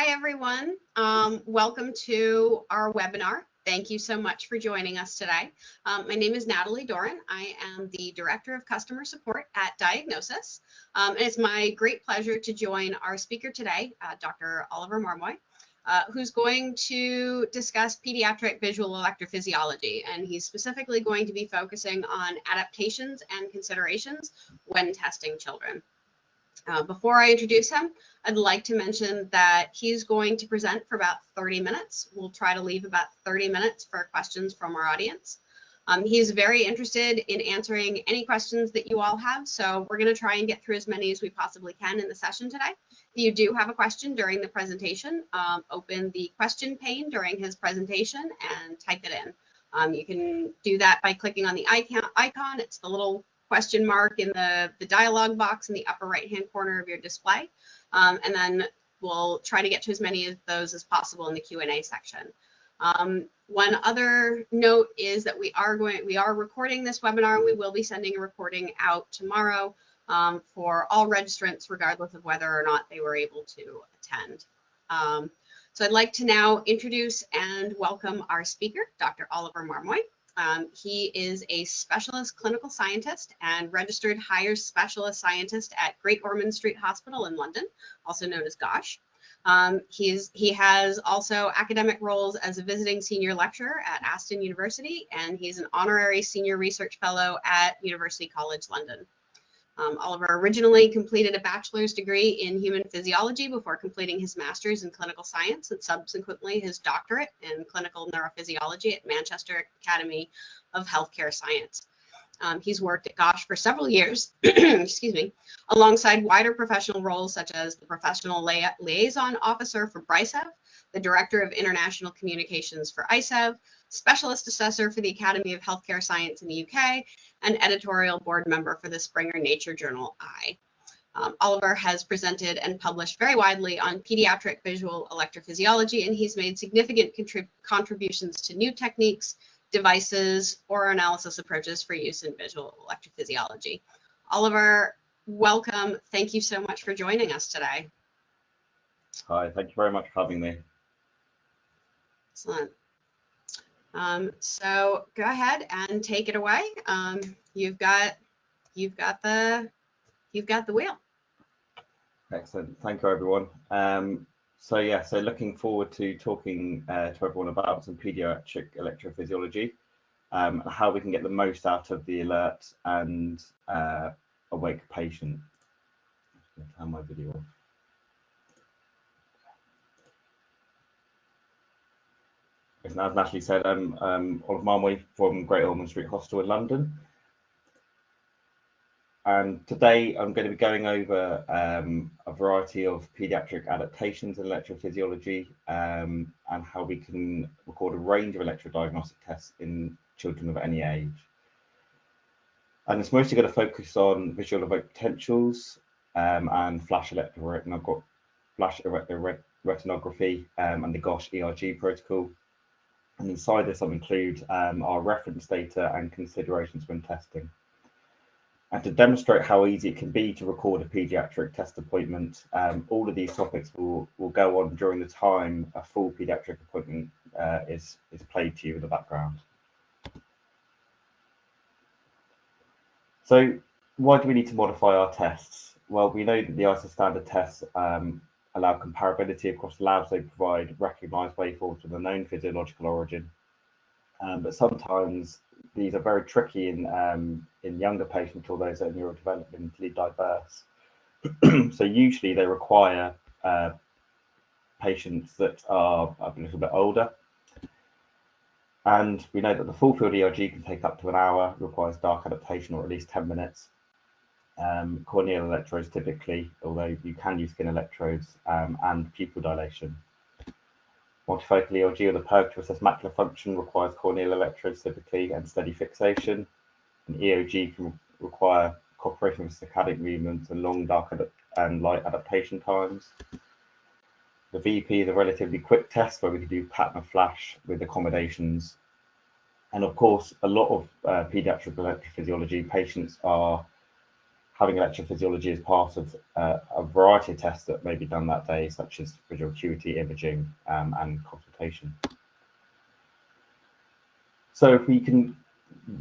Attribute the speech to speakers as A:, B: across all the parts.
A: Hi, everyone. Welcome to our webinar. Thank you so much for joining us today. My name is Natalie Doran. I am the Director of Customer Support at Diagnosis. And it's my great pleasure to join our speaker today, Dr. Oliver Marmoy, who's going to discuss pediatric visual electrophysiology. And he's specifically going to be focusing on adaptations and considerations when testing children. Before I introduce him, I'd like to mention that he's going to present for about 30 minutes. We'll try to leave about 30 minutes for questions from our audience. He's very interested in answering any questions that you all have, so we're going to try and get through as many as we possibly can in the session today. If you do have a question during the presentation, open the question pane during his presentation and type it in. You can do that by clicking on the icon. It's the little question mark in the dialog box in the upper right hand corner of your display, and then we'll try to get to as many of those as possible in the Q&A section. One other note is that we are recording this webinar, and we will be sending a recording out tomorrow for all registrants, regardless of whether or not they were able to attend. So I'd like to now introduce and welcome our speaker, Dr. Oliver Marmoy. He is a specialist clinical scientist and registered higher specialist scientist at Great Ormond Street Hospital in London, also known as GOSH. He has also academic roles as a visiting senior lecturer at Aston University, and he's an honorary senior research fellow at University College London. Oliver originally completed a bachelor's degree in human physiology before completing his master's in clinical science and subsequently his doctorate in clinical neurophysiology at Manchester Academy of Healthcare Science. He's worked at GOSH for several years, excuse me, alongside wider professional roles such as the professional liaison officer for BRICEV, the director of international communications for ICEV, specialist assessor for the Academy of Healthcare Science in the UK, and editorial board member for the Springer Nature journal I. Oliver has presented and published very widely on pediatric visual electrophysiology, and he's made significant contributions to new techniques, devices, or analysis approaches for use in visual electrophysiology. Oliver, welcome. Thank you so much for joining us today.
B: Hi, thank you very much for having me.
A: Excellent. So go ahead and take it away. You've got the wheel.
B: Excellent. Thank you, everyone. So looking forward to talking to everyone about some pediatric electrophysiology, how we can get the most out of the alert and awake patient. I'm just going to turn my video off. As Natalie said, I'm Oliver Marmoy from Great Ormond Street Hospital in London. And today I'm going to be going over a variety of pediatric adaptations in electrophysiology and how we can record a range of electrodiagnostic tests in children of any age. And it's mostly going to focus on visual evoked potentials and flash electroretinography and the GOSH-ERG protocol. And inside this, I'll include our reference data and considerations when testing. And to demonstrate how easy it can be to record a pediatric test appointment, all of these topics will go on during the time a full pediatric appointment is played to you in the background. So why do we need to modify our tests? Well, we know that the ISO standard tests allow comparability across labs. They provide recognized waveforms with a known physiological origin. But sometimes these are very tricky in younger patients or those that are neurodevelopmentally diverse. So usually they require patients that are a little bit older. And we know that the full field ERG can take up to an hour, requires dark adaptation or at least 10 minutes. Corneal electrodes typically, although you can use skin electrodes, and pupil dilation. Multifocal ERG or the PERG to assess macular function requires corneal electrodes typically and steady fixation. An EOG can require cooperation with saccadic movements and long dark and light adaptation times. The VEP is a relatively quick test where we can do pattern of flash with accommodations. And of course, a lot of pediatric electrophysiology patients having electrophysiology as part of a variety of tests that may be done that day, such as visual acuity, imaging, and consultation. So if we can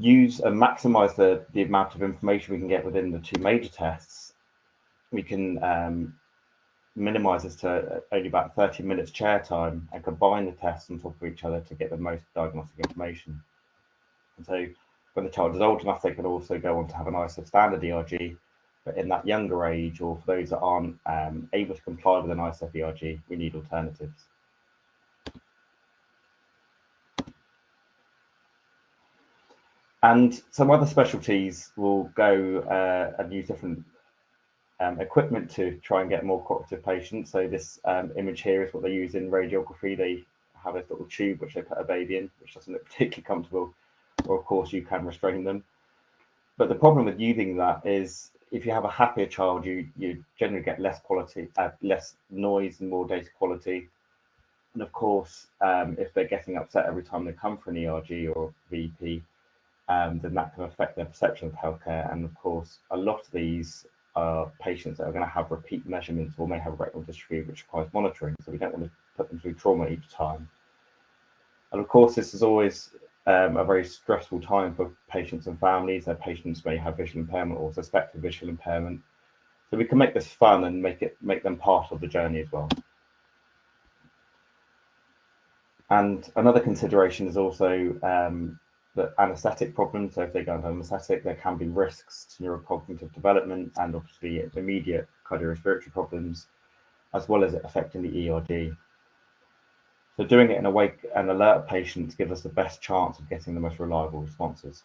B: use and maximize the amount of information we can get within the two major tests, we can minimize this to only about 30 minutes chair time and combine the tests on top of each other to get the most diagnostic information. And so when the child is old enough, they can also go on to have an ISO standard ERG, but in that younger age, or for those that aren't able to comply with an ISO ERG, we need alternatives. And some other specialties will go and use different equipment to try and get more cooperative patients. So this image here is what they use in radiography. They have a little tube which they put a baby in, which doesn't look particularly comfortable, or of course you can restrain them. But the problem with using that is if you have a happier child, you generally get less quality, less noise and more data quality. And of course, if they're getting upset every time they come for an ERG or VEP, then that can affect their perception of healthcare. And of course, a lot of these are patients that are going to have repeat measurements or may have retinal dystrophy, which requires monitoring. So we don't want to put them through trauma each time. And of course, this is always a very stressful time for patients and families. Their patients may have visual impairment or suspected visual impairment. So we can make this fun and make them part of the journey as well. And another consideration is also the anaesthetic problems. So if they go under anaesthetic, there can be risks to neurocognitive development and obviously immediate cardiorespiratory problems, as well as it affecting the ERG. So doing it in a way and alert patients gives us the best chance of getting the most reliable responses.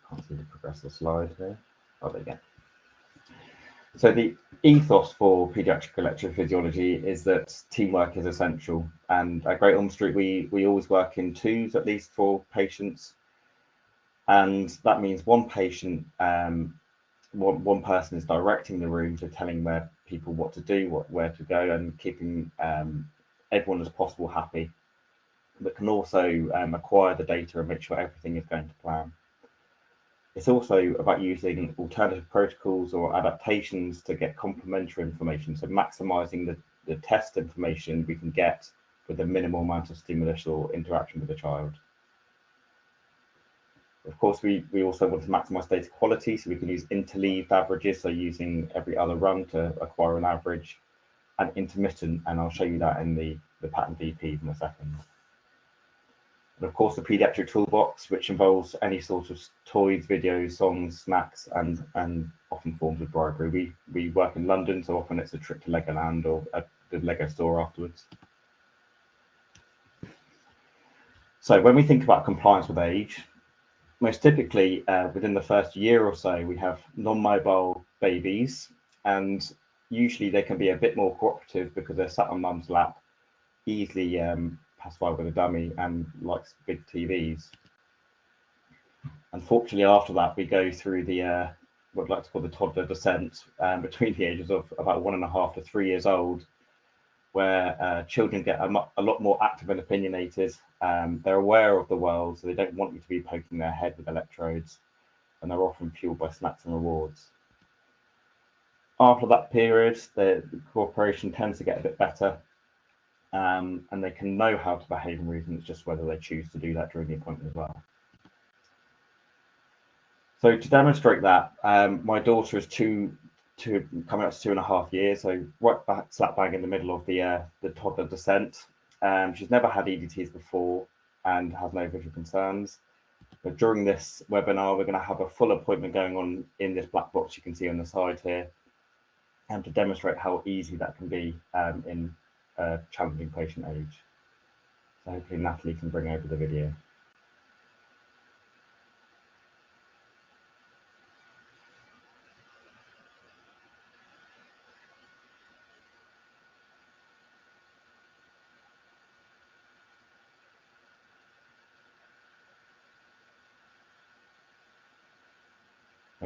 B: Can't see the progressive slide here. Oh, there you go. So the ethos for pediatric electrophysiology is that teamwork is essential. And at Great Ormond Street, we always work in twos, at least, for patients. And that means one patient, one person is directing the room, so telling people what to do, where to go, and keeping everyone as possible happy, but can also acquire the data and make sure everything is going to plan. It's also about using alternative protocols or adaptations to get complementary information, so maximizing the test information we can get with a minimal amount of stimulus or interaction with the child. Of course, we also want to maximize data quality, so we can use interleaved averages, so using every other run to acquire an average, and intermittent, and I'll show you that in the pattern VPs in a second. And of course, the pediatric toolbox, which involves any sort of toys, videos, songs, snacks, and often forms of bribery. We work in London, so often it's a trip to Legoland or the Lego store afterwards. So when we think about compliance with age, most typically within the first year or so, we have non-mobile babies, and usually they can be a bit more cooperative because they're sat on mum's lap, easily pacified with a dummy, and likes big TVs. Unfortunately, after that, we go through the what I'd like to call the toddler descent between the ages of about 1.5 to 3 years old, where children get a lot more active and opinionated. They're aware of the world, so they don't want you to be poking their head with electrodes, and they're often fueled by snacks and rewards. After that period, the cooperation tends to get a bit better, and they can know how to behave and reason. It's just whether they choose to do that during the appointment as well. So to demonstrate that, my daughter is coming up to 2.5 years, so right slap bang in the middle of the toddler descent. She's never had EDTs before and has no visual concerns. But during this webinar, we're going to have a full appointment going on in this black box you can see on the side here, and to demonstrate how easy that can be in a challenging patient age. So hopefully Natalie can bring over the video.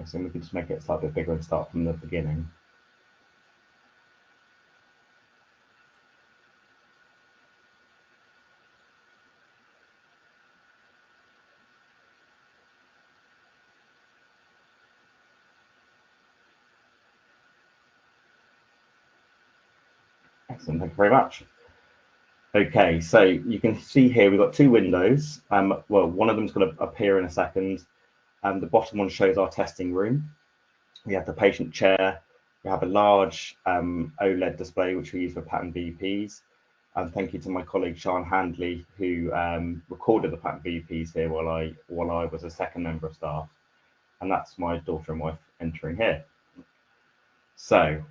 B: So we can just make it slightly bigger and start from the beginning. Excellent, thank you very much. Okay, so you can see here we've got two windows. Well, one of them's going to appear in a second. The bottom one shows our testing room. We have the patient chair. We have a large OLED display, which we use for pattern VEPs. And thank you to my colleague Sean Handley, who recorded the pattern VEPs here while I was a second member of staff. And that's my daughter and wife entering here. So,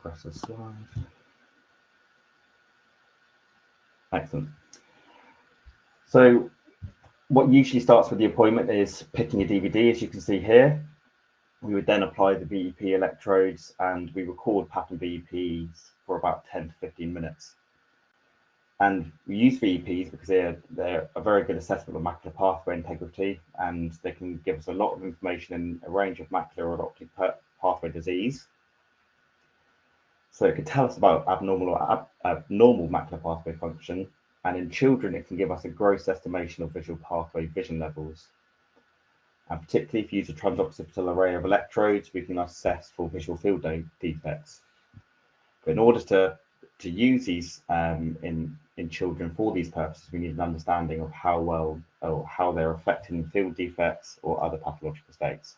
B: press the slide. Excellent. So, what usually starts with the appointment is picking a DVD, as you can see here. We would then apply the VEP electrodes and we record pattern VEPs for about 10 to 15 minutes. And we use VEPs because they're a very good assessment of macular pathway integrity, and they can give us a lot of information in a range of macular or optic pathway disease. So it can tell us about abnormal macular pathway function, and in children it can give us a gross estimation of visual pathway vision levels. And particularly if you use a transoccipital array of electrodes, we can assess for visual field defects. But in order to use these in children for these purposes, we need an understanding of how well or how they're affecting field defects or other pathological states.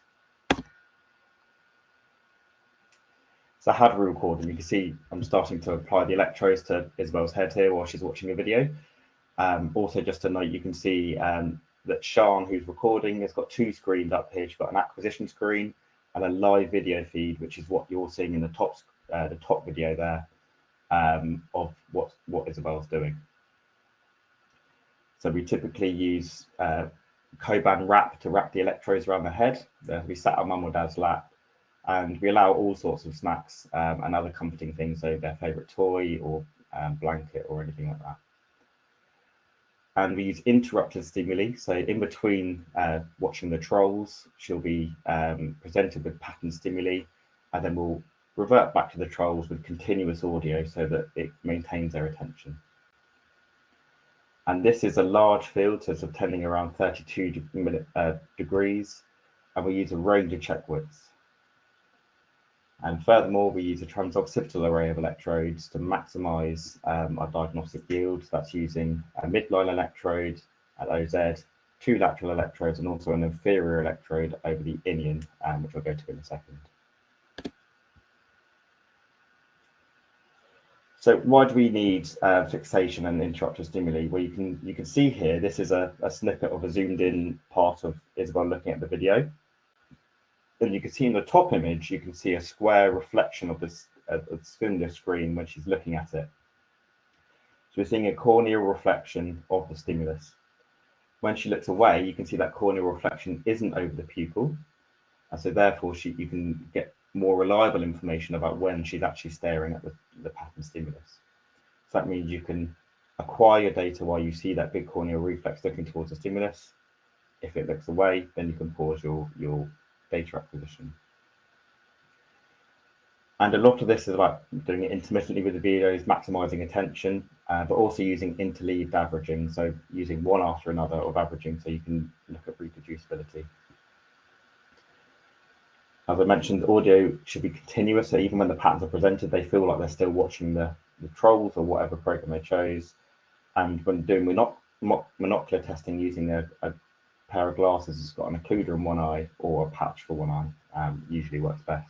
B: So how do we record them? You can see I'm starting to apply the electrodes to Isabel's head here while she's watching a video. Also, just to note, you can see that Sean, who's recording, has got two screens up here. She's got an acquisition screen and a live video feed, which is what you're seeing in the top video there of what Isabel's doing. So we typically use Coban wrap to wrap the electrodes around the head. We sat on mum or dad's lap, and we allow all sorts of snacks and other comforting things, so their favourite toy or blanket or anything like that. And we use interrupted stimuli. So in between watching the trolls, she'll be presented with pattern stimuli, and then we'll revert back to the trolls with continuous audio so that it maintains their attention. And this is a large field, so it's obtaining around 32 degrees, and we use a range of check widths. And furthermore, we use a transoccipital array of electrodes to maximize our diagnostic yield. That's using a midline electrode at OZ, two lateral electrodes, and also an inferior electrode over the inion, which I'll go to in a second. So why do we need fixation and interrupted stimuli? Well, you can see here, this is a snippet of a zoomed in part of Isabel looking at the video. And you can see in the top image, you can see a square reflection of this stimulus screen when she's looking at it. So we're seeing a corneal reflection of the stimulus. When she looks away, you can see that corneal reflection isn't over the pupil. And so therefore, you can get more reliable information about when she's actually staring at the pattern stimulus. So that means you can acquire your data while you see that big corneal reflex looking towards the stimulus. If it looks away, then you can pause your data acquisition. And a lot of this is about doing it intermittently with the videos, maximizing attention, but also using interleaved averaging, so using one after another of averaging so you can look at reproducibility. As I mentioned, audio should be continuous, so even when the patterns are presented, they feel like they're still watching the trolls or whatever program they chose. And when doing monocular testing using a pair of glasses that's got an occluder in one eye or a patch for one eye, usually works best.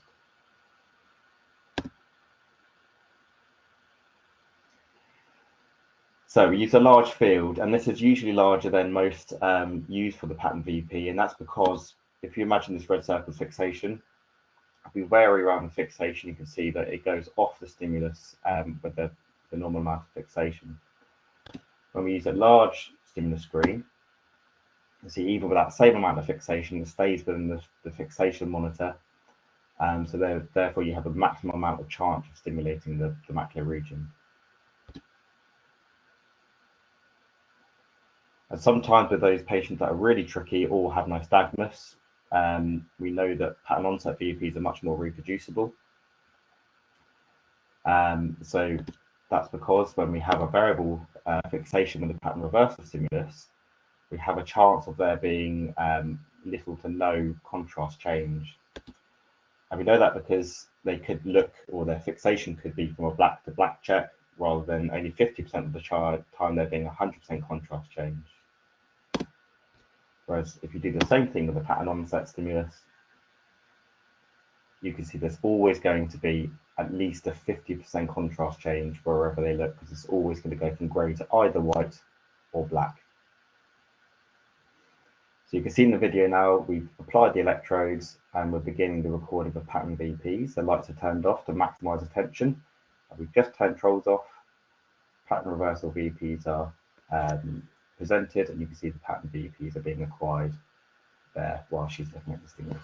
B: So we use a large field, and this is usually larger than most used for the pattern VEP, and that's because if you imagine this red circle fixation, if we vary around the fixation, you can see that it goes off the stimulus with the normal amount of fixation. When we use a large stimulus screen, you see even with that same amount of fixation, it stays within the fixation monitor. So therefore you have a maximum amount of chance of stimulating the macular region. And sometimes with those patients that are really tricky or have nystagmus, we know that pattern onset VEPs are much more reproducible. So that's because when we have a variable fixation with a pattern reversal stimulus, we have a chance of there being little to no contrast change. And we know that because they could look, or their fixation could be from a black to black check, rather than only 50% of the time there being 100% contrast change. Whereas if you do the same thing with a pattern onset stimulus, you can see there's always going to be at least a 50% contrast change wherever they look, because it's always going to go from grey to either white or black. So you can see in the video now, we've applied the electrodes and we're beginning the recording of pattern VEPs. The lights are turned off to maximize attention. We've just turned controls off. Pattern reversal VEPs are presented, and you can see the pattern VEPs are being acquired there while she's looking at the stimulus.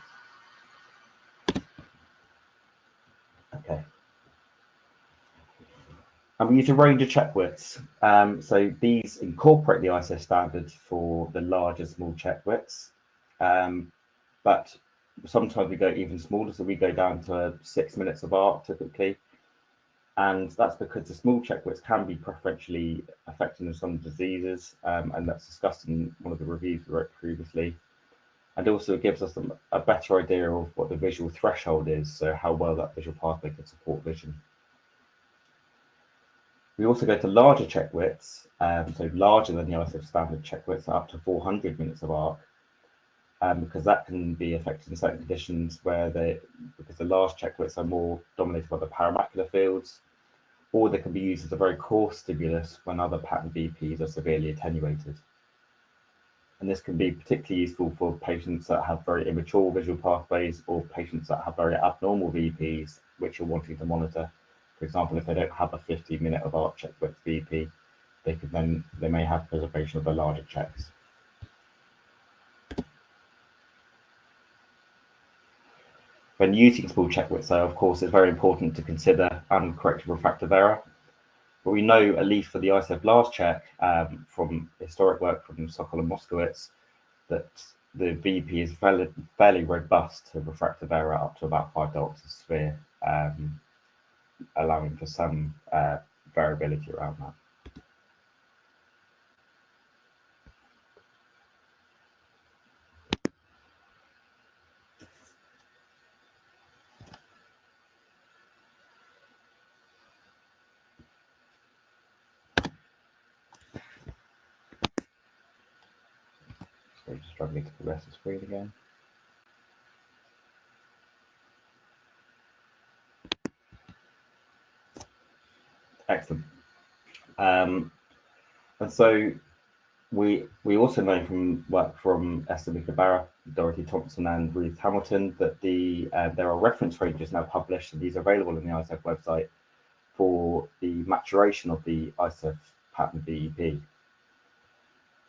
B: Okay. And we use a range of check widths. So these incorporate the ISO standards for the large and small check widths. But sometimes we go even smaller, so we go down to 6 minutes of arc typically. And that's because the small check widths can be preferentially affecting some diseases, and that's discussed in one of the reviews we wrote previously. And also it gives us a better idea of what the visual threshold is, so how well that visual pathway can support vision. We also go to larger check widths, so larger than the ISO standard check widths, up to 400 minutes of arc, because that can be affected in certain conditions where because the large check widths are more dominated by the paramacular fields, or they can be used as a very coarse stimulus when other pattern VEPs are severely attenuated. And this can be particularly useful for patients that have very immature visual pathways, or patients that have very abnormal VEPs, which are wanting to monitor. For example, if they don't have a 50-minute of arc check width VEP, they may have preservation of the larger checks. When using small check widths, though, of course, it's very important to consider uncorrected refractive error. But we know, at least for the ISO large check, from historic work from Sokol and Moskowitz, that the VEP is fairly robust to refractive error up to about 5 diopters a sphere, allowing for some variability around that. So just struggling to progress the screen again. Excellent. And so we also know from work from Esther Mikabarra, Dorothy Thompson, and Ruth Hamilton that there are reference ranges now published, and these are available on the ISEF website for the maturation of the ISEF pattern VEP.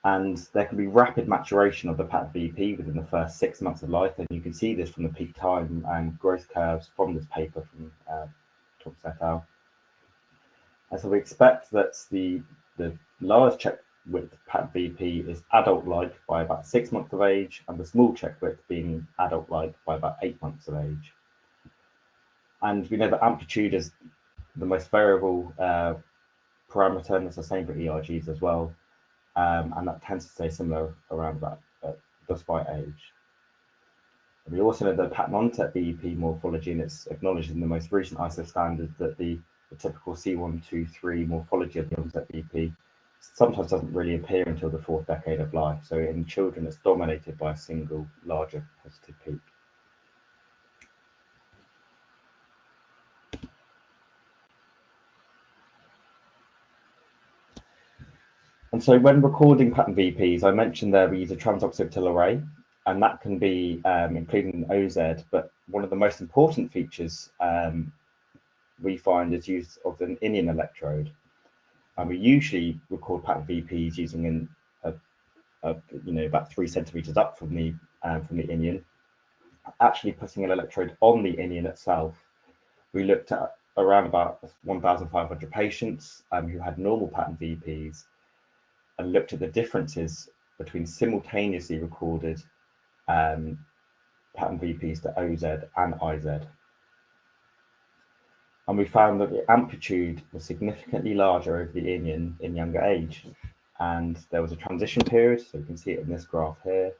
B: And there can be rapid maturation of the pattern VEP within the first 6 months of life, and you can see this from the peak time and growth curves from this paper from Thompson et al. And so we expect that the large check width pattern VEP is adult-like by about 6 months of age, and the small check width being adult-like by about 8 months of age. And we know that amplitude is the most variable parameter, and it's the same for ERGs as well. And that tends to stay similar around about despite age. And we also know that pattern onset VEP morphology, and it's acknowledged in the most recent ISO standards that the typical C123 morphology of the onset VEP sometimes doesn't really appear until the 4th decade of life. So in children, it's dominated by a single larger positive peak. And so when recording pattern VEPs, I mentioned there we use a transoccipital array, and that can be including an OZ, but one of the most important features we find is use of an inion electrode. And we usually record pattern VEPs using about 3 centimeters up from the inion. Actually putting an electrode on the inion itself, we looked at around about 1,500 patients who had normal pattern VEPs, and looked at the differences between simultaneously recorded pattern VPs to OZ and IZ. And we found that the amplitude was significantly larger over the inion in younger age. And there was a transition period, so you can see it in this graph here.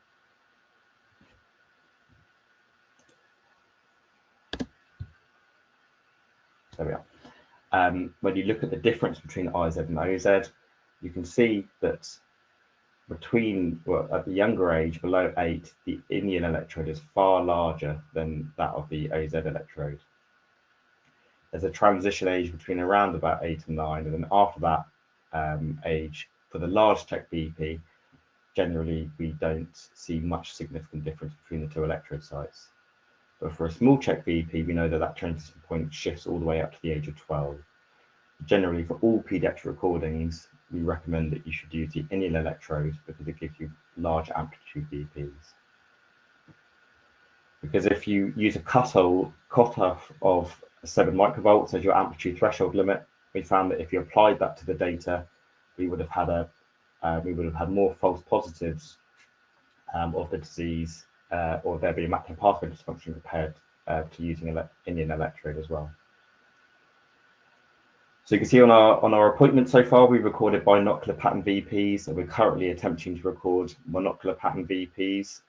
B: There we are. When you look at the difference between IZ and OZ, you can see that at the younger age, below 8, the inion electrode is far larger than that of the OZ electrode. There's a transition age between around about 8 and 9, and then after that age, for the large check VP, generally we don't see much significant difference between the two electrode sites. But for a small check VP, we know that that transition point shifts all the way up to the age of 12. Generally, for all pediatric recordings, we recommend that you should use the inion electrode because it gives you large amplitude VPs. Because if you use a cutoff of 7 microvolts as your amplitude threshold limit, we found that if you applied that to the data, we would have had more false positives of the disease, or there be a macula pathway dysfunction compared to using an inion electrode as well. So you can see on our appointment so far, we've recorded binocular pattern VPs, and we're currently attempting to record monocular pattern VPs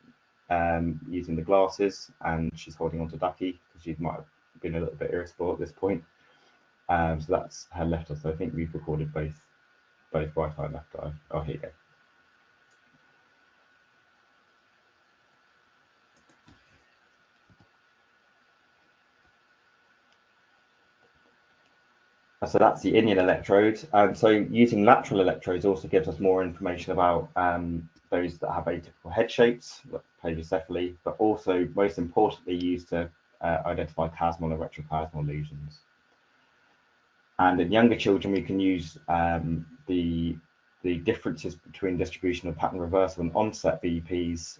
B: using the glasses, and she's holding on to Ducky because she might have been a little bit irritable at this point. So that's her left eye. So I think we've recorded both right eye and left eye. Oh, here you go. So that's the inion electrode. So using lateral electrodes also gives us more information about those that have atypical head shapes, like plagioccephaly, but also most importantly used to identify chiasmal and retrochiasmal lesions. And in younger children, we can use the differences between distribution of pattern reversal and onset VPs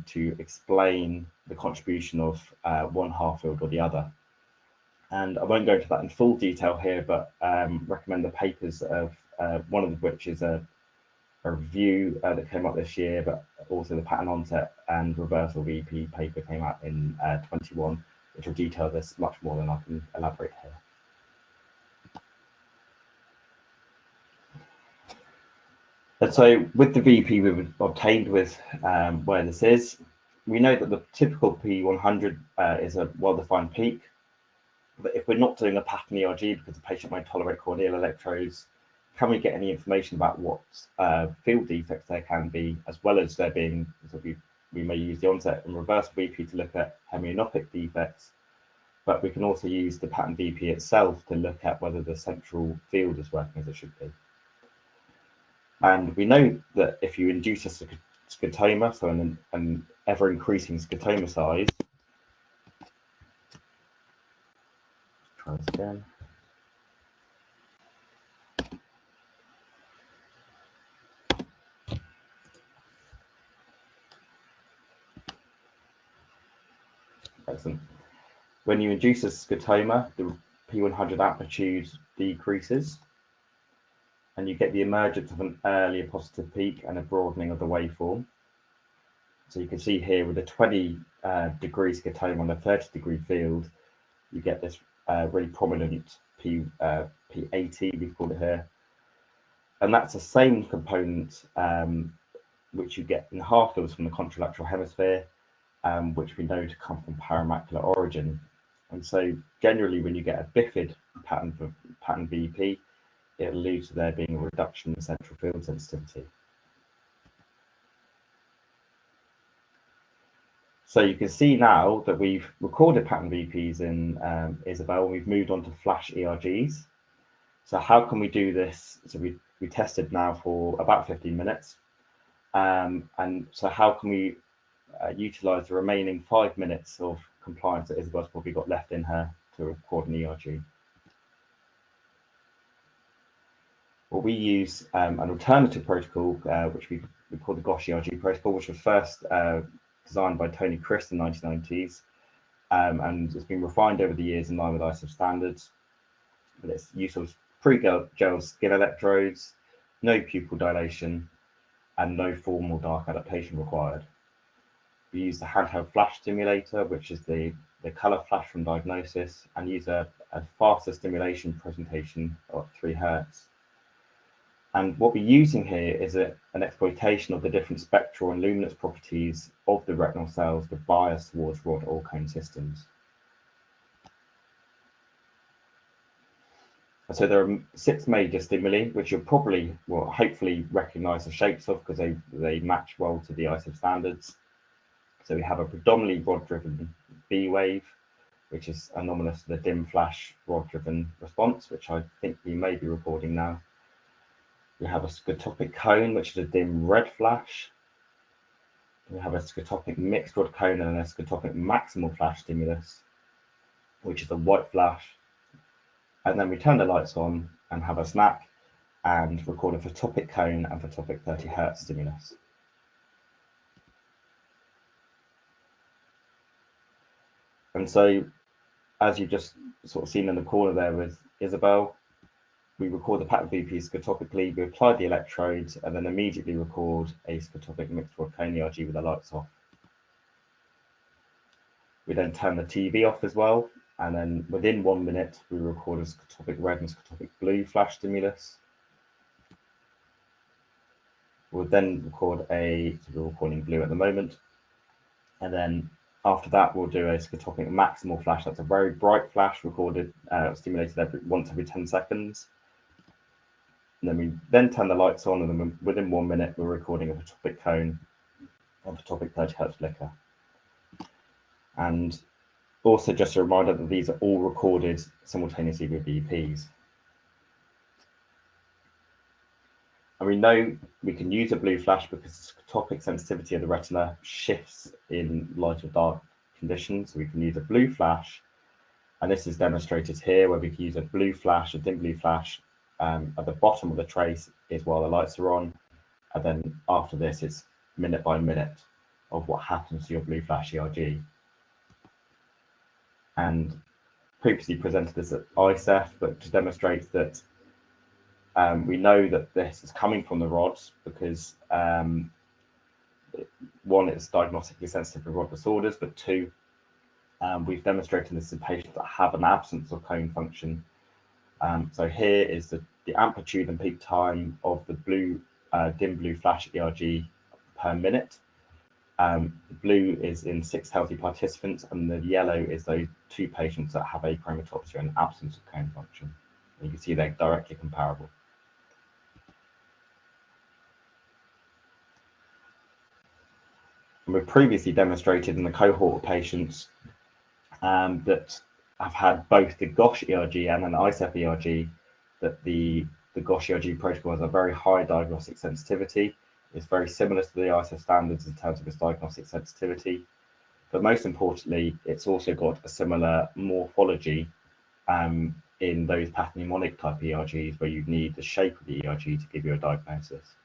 B: to explain the contribution of one half field or the other. And I won't go into that in full detail here, but recommend the papers of one of which is a review that came out this year, but also the pattern onset and reversal VP paper came out in 21, which will detail this much more than I can elaborate here. And so with the VP we've obtained with where this is, we know that the typical P100 is a well-defined peak. But if we're not doing a pattern ERG because the patient won't tolerate corneal electrodes, can we get any information about what field defects there can be, as well as there being, so we may use the onset and reverse VP to look at hemianopic defects, but we can also use the pattern VP itself to look at whether the central field is working as it should be. And we know that if you induce a scotoma, so an ever-increasing scotoma size, try this again. Excellent. When you induce a scotoma, the P100 amplitude decreases, and you get the emergence of an earlier positive peak and a broadening of the waveform. So you can see here with a 20 degree scotoma on a 30-degree field, you get this really prominent P80, we've called it here. And that's the same component which you get in half fields from the contralateral hemisphere, which we know to come from paramacular origin. And so generally when you get a bifid pattern VP, it alludes to there being a reduction in central field sensitivity. So you can see now that we've recorded pattern VPs in Isabel, and we've moved on to flash ERGs. So how can we do this? So we tested now for about 15 minutes. And so how can we utilize the remaining 5 minutes of compliance that Isabel's probably got left in her to record an ERG? Well, we use an alternative protocol, which we call the GOSH-ERG protocol, which was first designed by Tony Christ in the 1990s, and it's been refined over the years in line with ISO standards. But it's use of pre-gel skin electrodes, no pupil dilation, and no formal dark adaptation required. We use the handheld flash stimulator, which is the color flash from diagnosis, and use a faster stimulation presentation of 3 Hz. And what we're using here is an exploitation of the different spectral and luminance properties of the retinal cells with bias towards rod or cone systems. So there are 6 major stimuli, which you'll probably, well, hopefully recognize the shapes of because they match well to the ISO standards. So we have a predominantly rod-driven B wave, which is anomalous to the dim flash rod-driven response, which I think we may be recording now. We have a scotopic cone, which is a dim red flash. We have a scotopic mixed rod cone and a scotopic maximal flash stimulus, which is a white flash. And then we turn the lights on and have a snack and record a photopic cone and photopic 30 Hz stimulus. And so, as you've just sort of seen in the corner there with Isabel, we record the pattern VEPs scotopically, we apply the electrodes, and then immediately record a scotopic mixed rod cone ERG with the lights off. We then turn the TV off as well, and then within 1 minute, we record a scotopic red and scotopic blue flash stimulus. We'll then record so we're recording blue at the moment, and then after that, we'll do a scotopic maximal flash. That's a very bright flash recorded, stimulated once every 10 seconds. And then we then turn the lights on, and then within 1 minute, we're recording a photopic cone and photopic 30 Hz flicker. And also just a reminder that these are all recorded simultaneously with VEPs. And we know we can use a blue flash because the scotopic sensitivity of the retina shifts in light of dark conditions. So we can use a blue flash, and this is demonstrated here where we can use a blue flash, a dim blue flash, at the bottom of the trace is while the lights are on, and then after this it's minute by minute of what happens to your blue flash ERG. And previously presented this at ISEF, but to demonstrate that we know that this is coming from the rods because one, it's diagnostically sensitive to rod disorders, but 2, we've demonstrated this in patients that have an absence of cone function. So here is the amplitude and peak time of the blue, dim blue flash ERG per minute. The blue is in 6 healthy participants, and the yellow is those 2 patients that have achromatopsia and absence of cone function. And you can see they're directly comparable. And we've previously demonstrated in the cohort of patients that have had both the GOSH-ERG and an ISEF ERG, that the GOSH-ERG protocol has a very high diagnostic sensitivity. It's very similar to the ISEF standards in terms of its diagnostic sensitivity, but most importantly, it's also got a similar morphology in those pathognomonic type ERGs where you need the shape of the ERG to give you a diagnosis.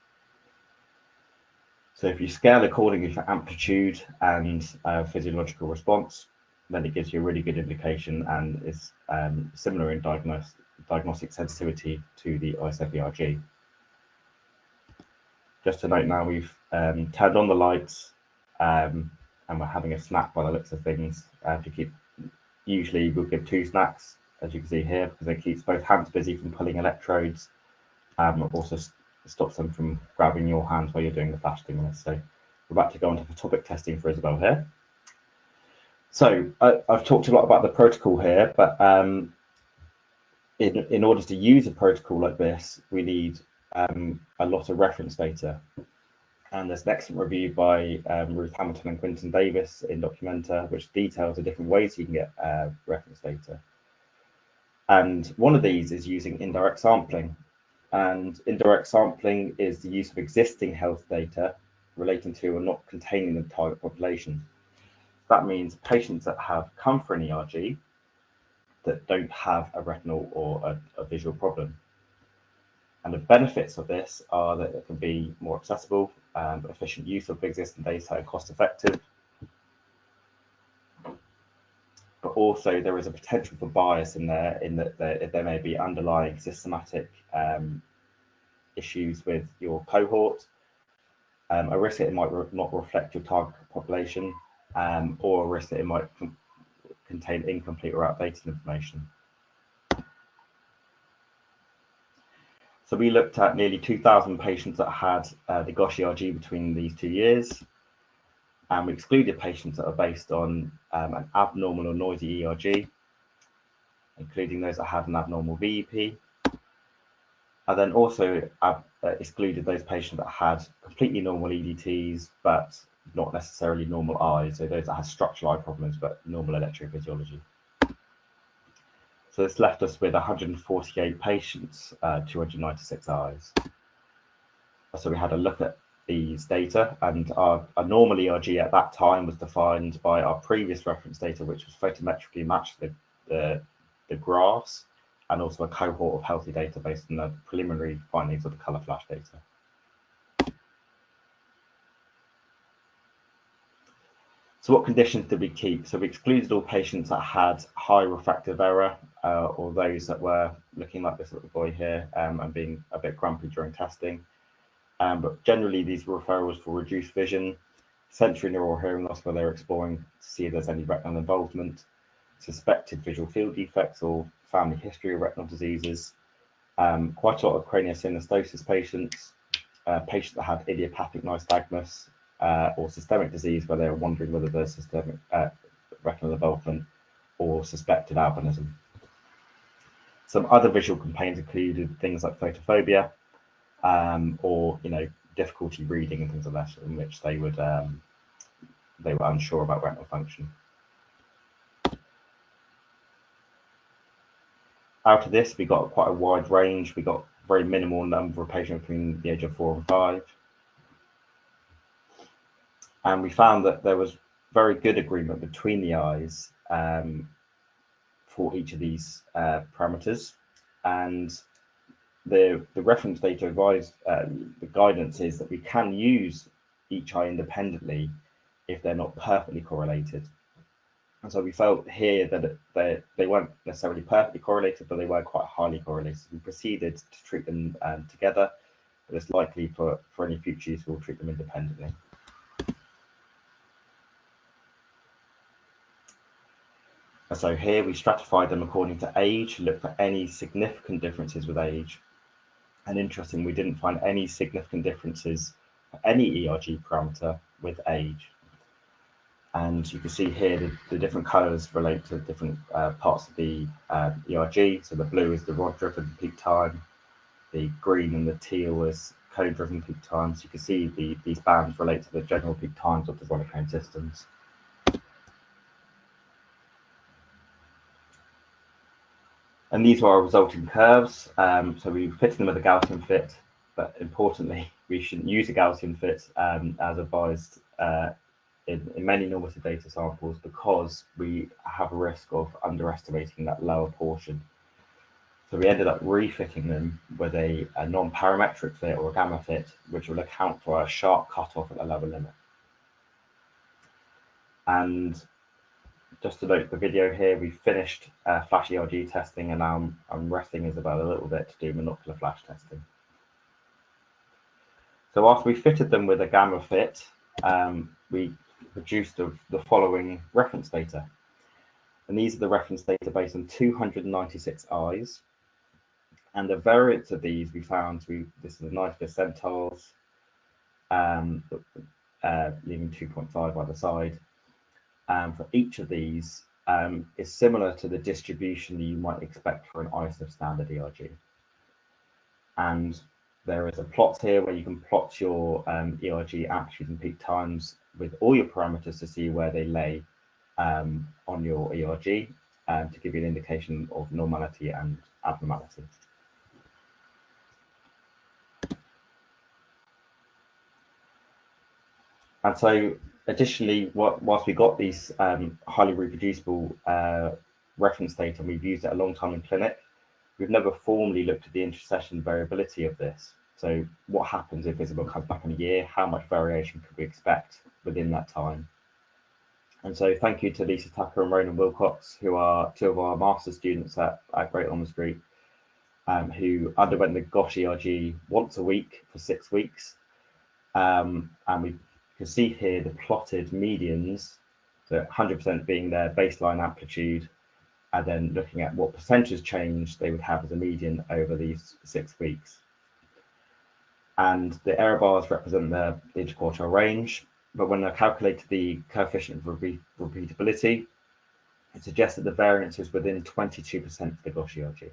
B: So if you scale accordingly for amplitude and physiological response, then it gives you a really good indication and is similar in diagnostic sensitivity to the ISEF ERG. Just to note now, we've turned on the lights and we're having a snack by the looks of things. Usually we'll give 2 snacks, as you can see here, because it keeps both hands busy from pulling electrodes. Also stops them from grabbing your hands while you're doing the flash stimulus. So we're about to go on to photopic testing for Isabel here. So I've talked a lot about the protocol here, but in order to use a protocol like this, we need a lot of reference data. And there's an excellent review by Ruth Hamilton and Quinton Davis in Documenta, which details the different ways you can get reference data. And one of these is using indirect sampling. And indirect sampling is the use of existing health data relating to or not containing the target population. That means patients that have come for an ERG that don't have a retinal or a visual problem. And the benefits of this are that it can be more accessible, efficient use of existing data, and cost effective. But also there is a potential for bias in there, in that there may be underlying systematic issues with your cohort. a risk that it might not reflect your target population, or a risk that it might contain incomplete or outdated information. So we looked at nearly 2,000 patients that had the GOSH-ERG between these 2 years, and we excluded patients that are based on an abnormal or noisy ERG, including those that had an abnormal VEP, and then also excluded those patients that had completely normal EDTs, but not necessarily normal eyes, so those that had structural eye problems, but normal electrophysiology. So this left us with 148 patients, 296 eyes. So we had a look at these data, and our normal ERG at that time was defined by our previous reference data, which was photometrically matched the graphs, and also a cohort of healthy data based on the preliminary findings of the colour flash data. So what conditions did we keep? So we excluded all patients that had high refractive error, or those that were looking like this little boy here, and being a bit grumpy during testing. But generally these were referrals for reduced vision, sensory neural hearing loss where they're exploring to see if there's any retinal involvement, suspected visual field defects or family history of retinal diseases, quite a lot of craniosynostosis patients, patients that had idiopathic nystagmus, or systemic disease where they were wondering whether there's systemic retinal involvement or suspected albinism. Some other visual complaints included things like photophobia, or difficulty reading and things like that, in which they were unsure about retinal function. Out of this, we got quite a wide range. We got very minimal number of patients between the age of 4 and 5. And we found that there was very good agreement between the eyes for each of these parameters. And the reference data advised, the guidance is that we can use each eye independently if they're not perfectly correlated. And so we felt here that they weren't necessarily perfectly correlated, but they were quite highly correlated. We proceeded to treat them together, but it's likely for any future use we'll treat them independently. And so here we stratified them according to age, looked for any significant differences with age. And interesting, we didn't find any significant differences for any ERG parameter with age. And you can see here the different colours relate to different parts of the ERG. So the blue is the rod-driven peak time, the green and the teal is code-driven peak times. You can see these bands relate to the general peak times of the monochrome systems. And these are our resulting curves. So we fitted them with a Gaussian fit, but importantly, we shouldn't use a Gaussian fit as advised in many normative data samples, because we have a risk of underestimating that lower portion. So we ended up refitting them with a non-parametric fit or a gamma fit, which will account for a sharp cutoff at the lower limit. And just to note the video here, we finished flash ERG testing, and now I'm resting Isabel a little bit to do monocular flash testing. So after we fitted them with a gamma fit, we produced the following reference data. And these are the reference data based on 296 eyes. And the variance of these we found, this is a nice percentiles, leaving 2.5 either side. For each of these is similar to the distribution that you might expect for an ISO standard ERG. And there is a plot here where you can plot your ERG amplitude and peak times with all your parameters to see where they lay on your ERG, to give you an indication of normality and abnormality. And so additionally, whilst we got these highly reproducible reference data, and we've used it a long time in clinic, we've never formally looked at the intersession variability of this. So what happens if Isabel comes back in a year? How much variation could we expect within that time? And so thank you to Lisa Tucker and Ronan Wilcox, who are two of our master's students at Great Ormond Street, who underwent the GOSH-ERG once a week for 6 weeks. And we can see here the plotted medians, so 100% being their baseline amplitude, and then looking at what percentage change they would have as a median over these 6 weeks. And the error bars represent the interquartile range, but when I calculated the coefficient of repeatability, it suggests that the variance is within 22% of the GOSH-ERG.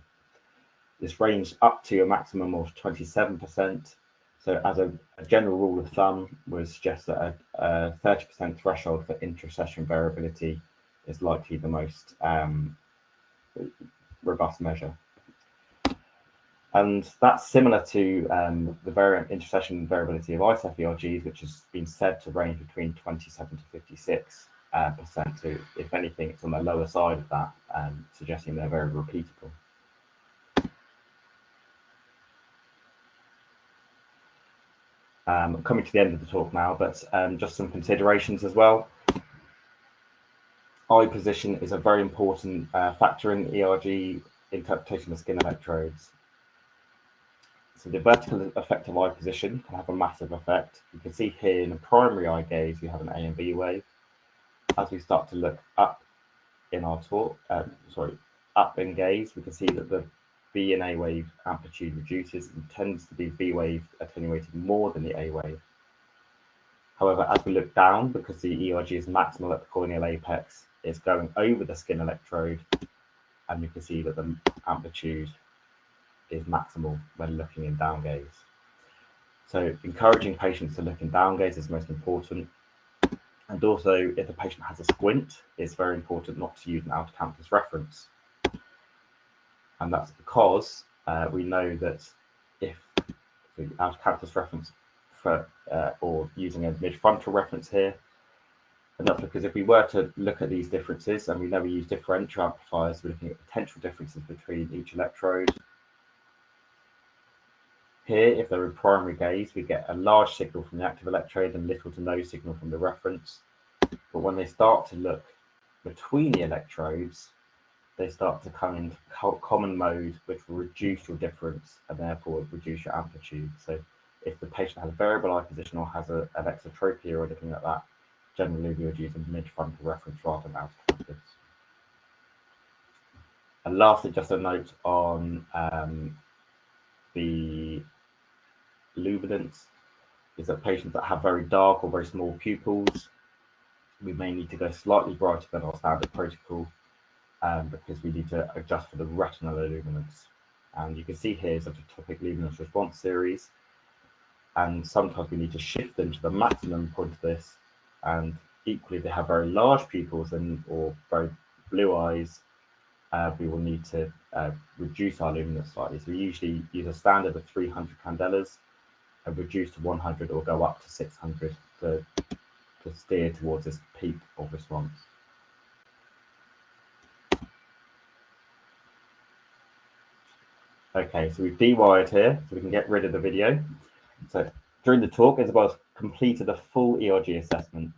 B: This ranged up to a maximum of 27%. So as a general rule of thumb, would suggest that a 30% threshold for intra-session variability is likely the most robust measure. And that's similar to the inter-session variability of ISEF ERGs, which has been said to range between 27 to 56%. So if anything, it's on the lower side of that, suggesting they're very repeatable. Coming to the end of the talk now, but just some considerations as well. Eye position is a very important factor in ERG interpretation of skin electrodes. So the vertical effect of eye position can have a massive effect. You can see here in the primary eye gaze, we have an A and B wave. As we start to look up in our talk, up in gaze, we can see that the B and A wave amplitude reduces and tends to be B wave attenuated more than the A wave. However, as we look down, because the ERG is maximal at the corneal apex, it's going over the skin electrode, and you can see that the amplitude is maximal when looking in down gaze. So encouraging patients to look in down gaze is most important. And also, if the patient has a squint, it's very important not to use an out-of-campus reference. And that's because we know that if the out-of-campus reference or using a mid-frontal reference here, and that's because if we were to look at these differences, and we know we use differential amplifiers, we're looking at potential differences between each electrode. Here, if they're in primary gaze, we get a large signal from the active electrode and little to no signal from the reference. But when they start to look between the electrodes, they start to come into common mode, which will reduce your difference and therefore reduce your amplitude. So if the patient has a variable eye position or has an exotropia or anything like that, generally we would use a mid-frontal reference rather than out-of-campus. And lastly, just a note on the luminance is that patients that have very dark or very small pupils, we may need to go slightly brighter than our standard protocol because we need to adjust for the retinal illuminance. And you can see here is a topic luminance response series, and sometimes we need to shift them to the maximum point of this, and equally if they have very large pupils or very blue eyes, we will need to reduce our luminance slightly. So we usually use a standard of 300 candelas and reduce to 100 or go up to 600 to steer towards this peak of response. Okay, so we've dewired here, so we can get rid of the video. So during the talk, Isabel's completed a full ERG assessment,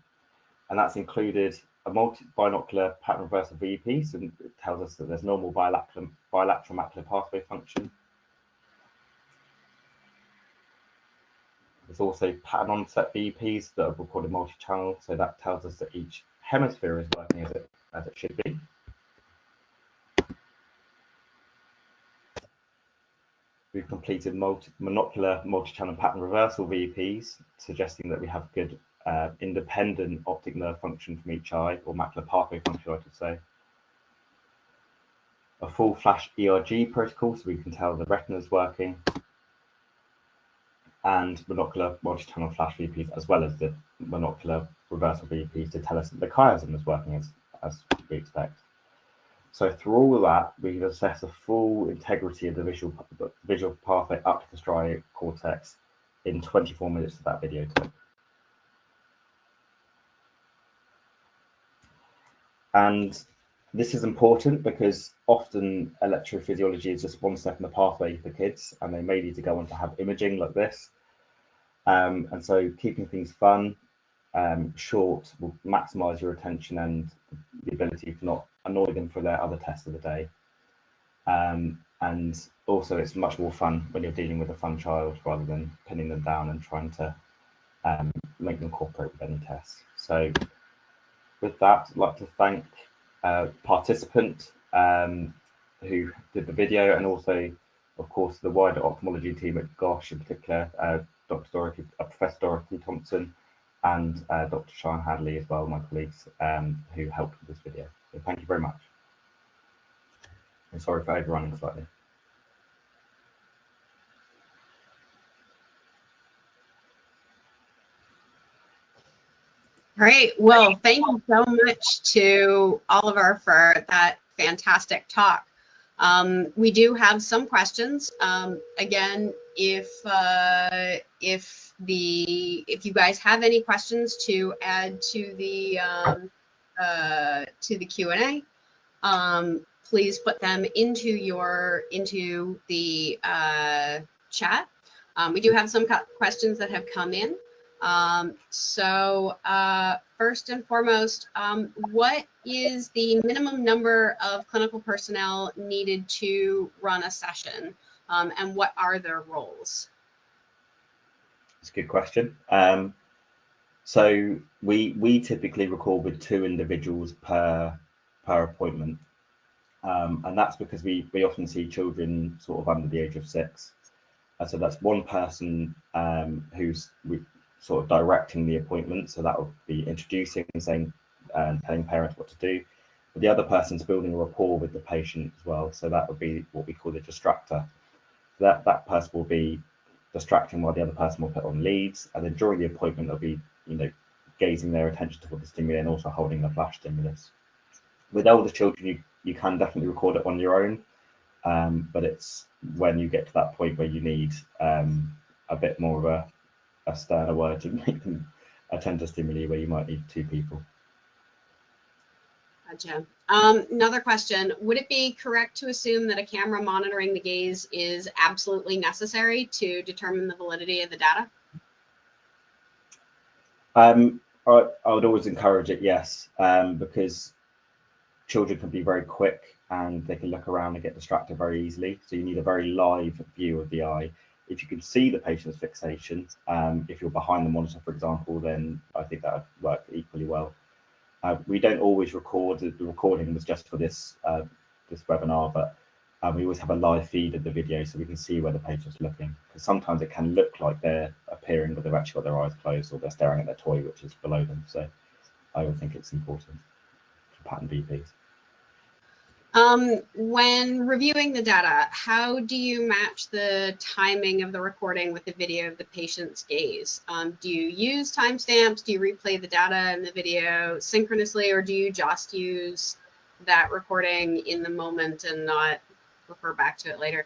B: and that's included a multi-binocular pattern reversal VEPs, and it tells us that there's normal bilateral macular pathway function. There's also pattern onset VEPs that are recorded multi-channel, so that tells us that each hemisphere is working as it should be. We've completed monocular multi-channel pattern reversal VEPs, suggesting that we have good independent optic nerve function from each eye, or macular pathway function, I should say. A full flash ERG protocol, so we can tell the retina is working, and monocular multi-channel flash VEPs, as well as the monocular reversal VEPs to tell us that the chiasm is working as we expect. So through all of that, we can assess the full integrity of the visual pathway up to the striate cortex in 24 minutes of that video clip. And this is important because often electrophysiology is just one step in the pathway for kids, and they may need to go on to have imaging like this. And so keeping things fun, short, will maximize your attention and the ability to not annoy them for their other tests of the day. And also it's much more fun when you're dealing with a fun child rather than pinning them down and trying to make them cooperate with any tests. So with that, I'd like to thank participant who did the video, and also, of course, the wider ophthalmology team at GOSH, in particular, Professor Dorothy Thompson, and Dr. Sian Hadley as well, my colleagues, who helped with this video. So thank you very much. And sorry for overrunning slightly.
A: Great. Well, thank you so much to Oliver for that fantastic talk. We do have some questions. Again, if you guys have any questions to add to the Q&A, please put them into the chat. We do have some questions that have come in. First and foremost, what is the minimum number of clinical personnel needed to run a session, and what are their roles?
B: That's a good question. So we typically record with 2 individuals per appointment, and that's because we often see children sort of under the age of 6. So that's one person who's sort of directing the appointment, so that will be introducing and saying, telling parents what to do. But the other person's building a rapport with the patient as well, so that would be what we call the distractor. So that person will be distracting while the other person will put on leads, and then during the appointment they'll be, gazing their attention toward the stimuli and also holding the flash stimulus. With older children, you can definitely record it on your own, but it's when you get to that point where you need a bit more of a sterner word to make them attend to stimuli, where you might need 2 people.
A: Gotcha. Another question, would it be correct to assume that a camera monitoring the gaze is absolutely necessary to determine the validity of the data? I
B: would always encourage it, yes, because children can be very quick and they can look around and get distracted very easily. So you need a very live view of the eye. If you can see the patient's fixation, if you're behind the monitor, for example, then I think that would work equally well. We don't always record. The recording was just for this webinar, but we always have a live feed of the video so we can see where the patient's looking. Because sometimes it can look like they're appearing, but they've actually got their eyes closed, or they're staring at their toy, which is below them. So I would think it's important for pattern VEPs.
A: When reviewing the data, how do you match the timing of the recording with the video of the patient's gaze? Do you use timestamps? Do you replay the data and the video synchronously, or do you just use that recording in the moment and not refer back to it later?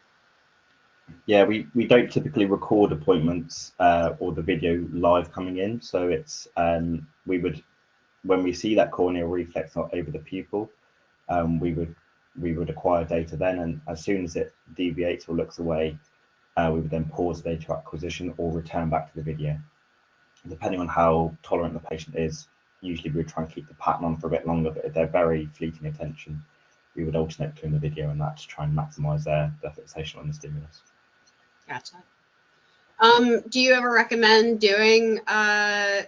B: Yeah, we don't typically record appointments or the video live coming in. So it's we would, when we see that corneal reflex over the pupil, we would acquire data then, and as soon as it deviates or looks away, we would then pause data acquisition or return back to the video. Depending on how tolerant the patient is, usually we would try and keep the pattern on for a bit longer, but if they're very fleeting attention, we would alternate between the video and that to try and maximize their fixation on the stimulus.
A: Gotcha. Do you ever recommend doing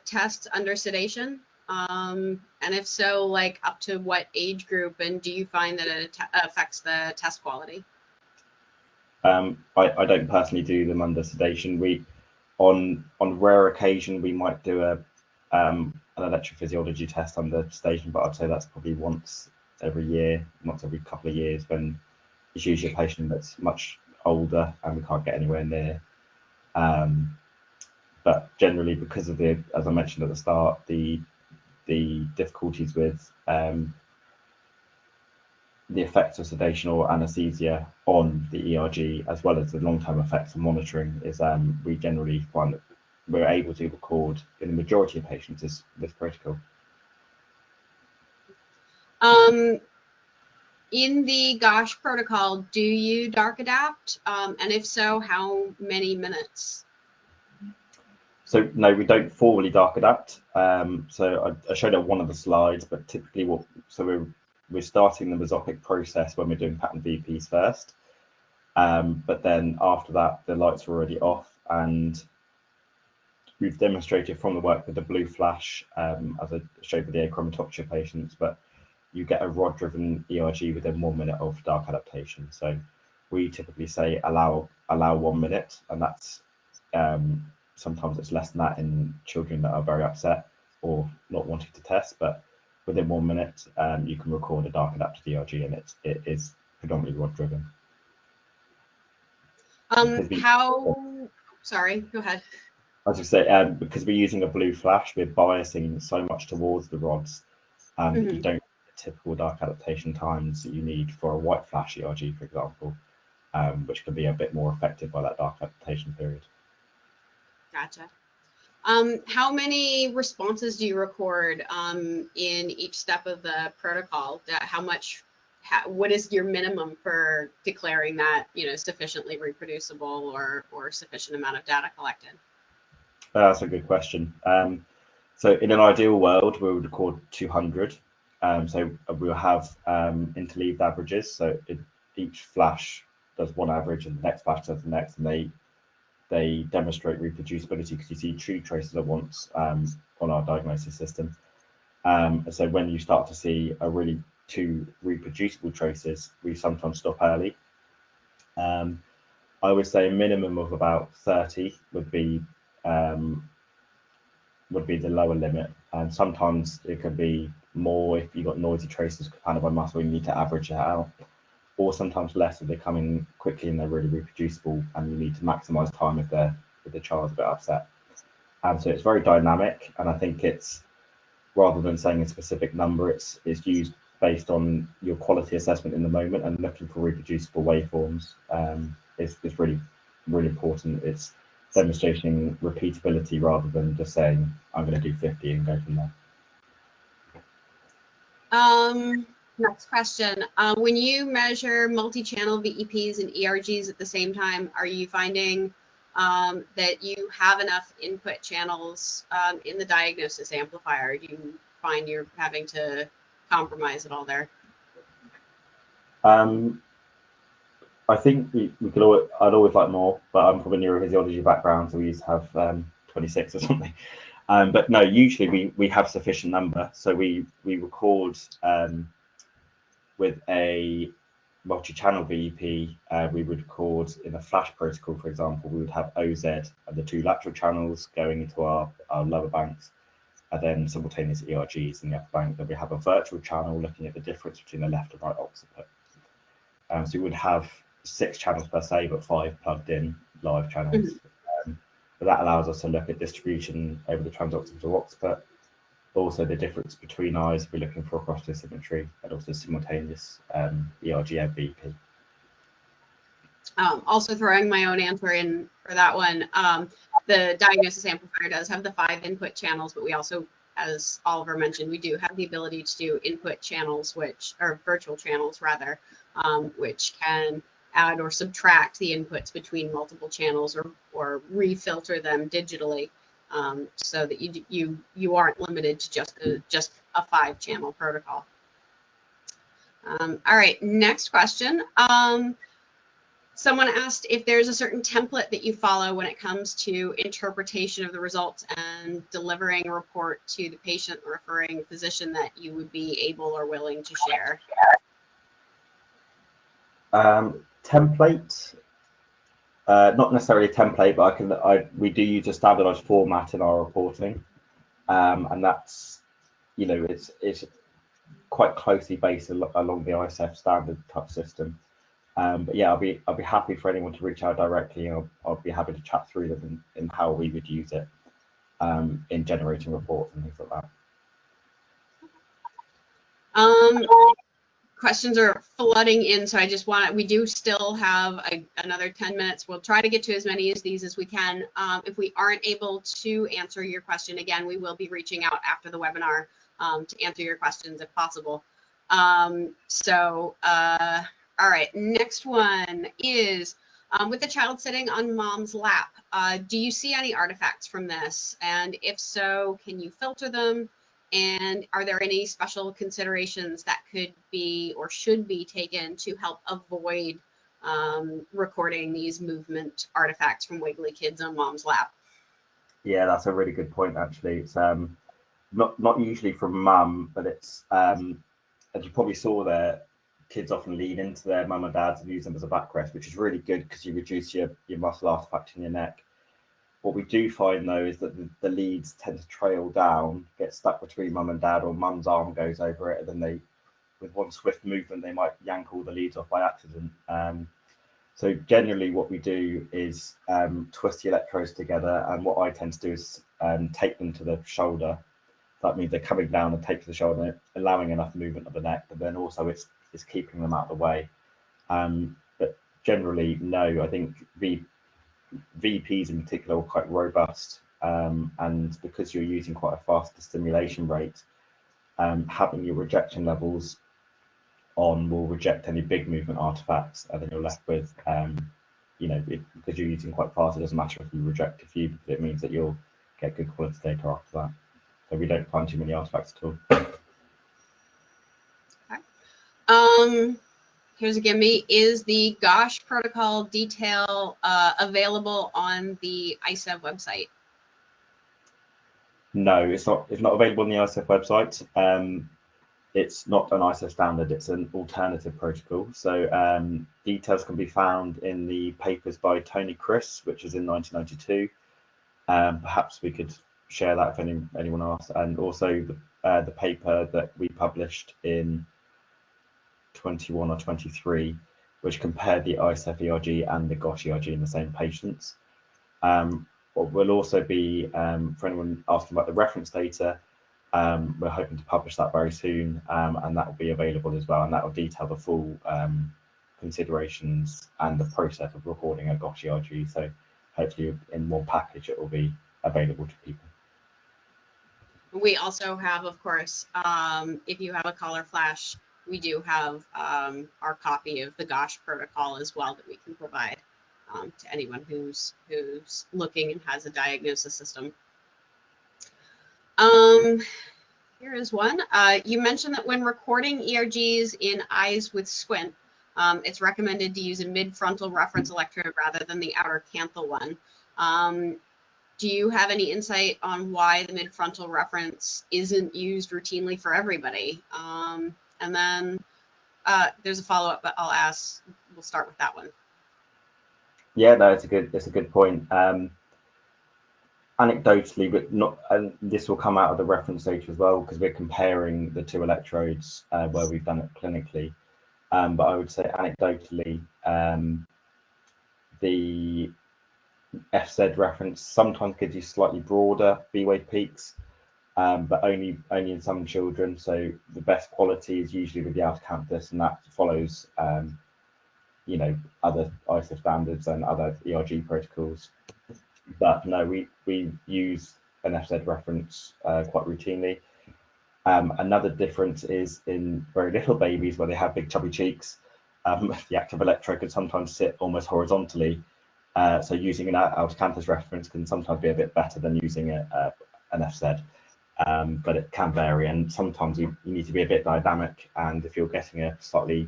A: tests under sedation? And if so, like up to what age group, and do you find that it affects the test quality?
B: I don't personally do them under sedation. We, on rare occasion, we might do an electrophysiology test under sedation, but I'd say that's probably once every year, once every couple of years, when it's usually a patient that's much older and we can't get anywhere near. But generally, because of the, as I mentioned at the start, the difficulties with the effects of sedation or anesthesia on the ERG, as well as the long-term effects of monitoring, is we generally find that we're able to record in the majority of patients is critical.
A: In the GOSH protocol, do you dark adapt? And if so, how many minutes?
B: So no, we don't formally dark adapt. So I showed it on one of the slides, but typically we're starting the mesopic process when we're doing pattern VEPs first. But then after that, the lights are already off, and we've demonstrated from the work with the blue flash, as I showed with the achromatopsia patients, but you get a rod-driven ERG within 1 minute of dark adaptation. So we typically say allow 1 minute, and that's sometimes it's less than that in children that are very upset or not wanting to test, but within 1 minute you can record a dark adapted ERG, and it is predominantly rod-driven.
A: Sorry, go ahead.
B: I was just say, because we're using a blue flash, we're biasing so much towards the rods, that you don't get the typical dark adaptation times that you need for a white flash ERG, for example, which can be a bit more affected by that dark adaptation period.
A: Gotcha. How many responses do you record in each step of the protocol? What is your minimum for declaring that, sufficiently reproducible or sufficient amount of data collected?
B: That's a good question. So in an ideal world, we would record 200. So we'll have interleaved averages. So each flash does one average, and the next flash does the next, and they demonstrate reproducibility because you see 2 traces at once on our diagnosis system. So when you start to see a really 2 reproducible traces, we sometimes stop early. I would say a minimum of about 30 would be the lower limit, and sometimes it could be more if you've got noisy traces kind of on muscle, you need to average it out, or sometimes less if they're coming quickly and they're really reproducible and you need to maximize time if the child's a bit upset. So it's very dynamic, and I think it's, rather than saying a specific number, it's used based on your quality assessment in the moment, and looking for reproducible waveforms is really, really important. It's demonstrating repeatability rather than just saying I'm going to do 50 and go from there.
A: Next question. When you measure multi-channel VEPs and ERGs at the same time, are you finding that you have enough input channels in the diagnosis amplifier? Do you find you're having to compromise it all there?
B: I think I'd always like more, but I'm from a neurophysiology background, so we used to have 26 or something. But no, usually we have sufficient number. So we record with a multi-channel VEP, we would record in a flash protocol, for example, we would have OZ and the 2 lateral channels going into our lower banks, and then simultaneous ERGs in the upper bank. Then we have a virtual channel looking at the difference between the left and right occiput. So we would have 6 channels per se, but 5 plugged in live channels. But that allows us to look at distribution over the transoccipital occiput, also the difference between eyes if we're looking for across symmetry, and also simultaneous ERG and VEP.
A: Also throwing my own answer in for that one, the diagnosis amplifier does have the 5 input channels, but we also, as Oliver mentioned, we do have the ability to do input channels, or virtual channels rather, which can add or subtract the inputs between multiple channels, or refilter them digitally, so that you aren't limited to just a 5-channel protocol. All right, next question. Someone asked if there's a certain template that you follow when it comes to interpretation of the results and delivering a report to the patient or referring physician that you would be able or willing to share.
B: Template, not necessarily a template, but we do use a standardized format in our reporting, and that's, it's quite closely based along the ISF standard type system. But yeah, I'll be happy for anyone to reach out directly. I'll be happy to chat through them in how we would use it in generating reports and things like that.
A: Questions are flooding in, so we do still have another 10 minutes. We'll try to get to as many of these as we can. If we aren't able to answer your question, again, we will be reaching out after the webinar to answer your questions if possible. All right, next one is, with the child sitting on mom's lap, do you see any artifacts from this? And if so, can you filter them? And are there any special considerations that could be or should be taken to help avoid recording these movement artifacts from wiggly kids on mom's lap?
B: Yeah, that's a really good point, actually. It's not usually from mum, but it's as you probably saw there, kids often lean into their mum and dads and use them as a backrest, which is really good because you reduce your muscle artifact in your neck. What we do find though is that the leads tend to trail down, get stuck between mum and dad, or mum's arm goes over it, and then they, with one swift movement, they might yank all the leads off by accident. So generally what we do is twist the electrodes together, and what I tend to do is tape them to the shoulder. That means they're coming down and taped to the shoulder, allowing enough movement of the neck, but then also it's keeping them out of the way. But generally, no, I think VEPs in particular are quite robust, and because you're using quite a faster stimulation rate, having your rejection levels on will reject any big movement artifacts, and then you're left with, because you're using quite fast, it doesn't matter if you reject a few, because it means that you'll get good quality data after that. So we don't find too many artifacts at all.
A: Okay. Here's a gimme. Is the GOSH protocol detail available on the ICEV website?
B: No, it's not. It's not available on the ICEV website. It's not an ICEV standard. It's an alternative protocol. So details can be found in the papers by Tony Chris, which is in 1992. Perhaps we could share that if anyone asks, and also the paper that we published in 21 or 23, which compared the ICEV ERG and the GOSH-ERG in the same patients. What will also be, for anyone asking about the reference data, we're hoping to publish that very soon, and that will be available as well, and that will detail the full considerations and the process of recording a GOSH-ERG. So hopefully in one package it will be available to people.
A: We also have, of course, if you have a collar flash, we do have our copy of the GOSH protocol as well that we can provide to anyone who's looking and has a diagnosis system. Here is one. You mentioned that when recording ERGs in eyes with squint, it's recommended to use a mid-frontal reference electrode rather than the outer canthal one. Do you have any insight on why the mid-frontal reference isn't used routinely for everybody? And then there's a follow-up, but we'll start with that one.
B: Yeah, no, it's a good point. Anecdotally, but not, and this will come out of the reference data as well, because we're comparing the two electrodes where we've done it clinically. But I would say anecdotally, the FZ reference sometimes gives you slightly broader V wave peaks, but only in some children. So the best quality is usually with the outer canthus, and that follows other ICEV standards and other ERG protocols. But no, we use an FZ reference quite routinely. Another difference is in very little babies where they have big chubby cheeks. The active electrode can sometimes sit almost horizontally. So using an outer canthus reference can sometimes be a bit better than using an FZ. But it can vary, and sometimes you need to be a bit dynamic, and if you're getting a slightly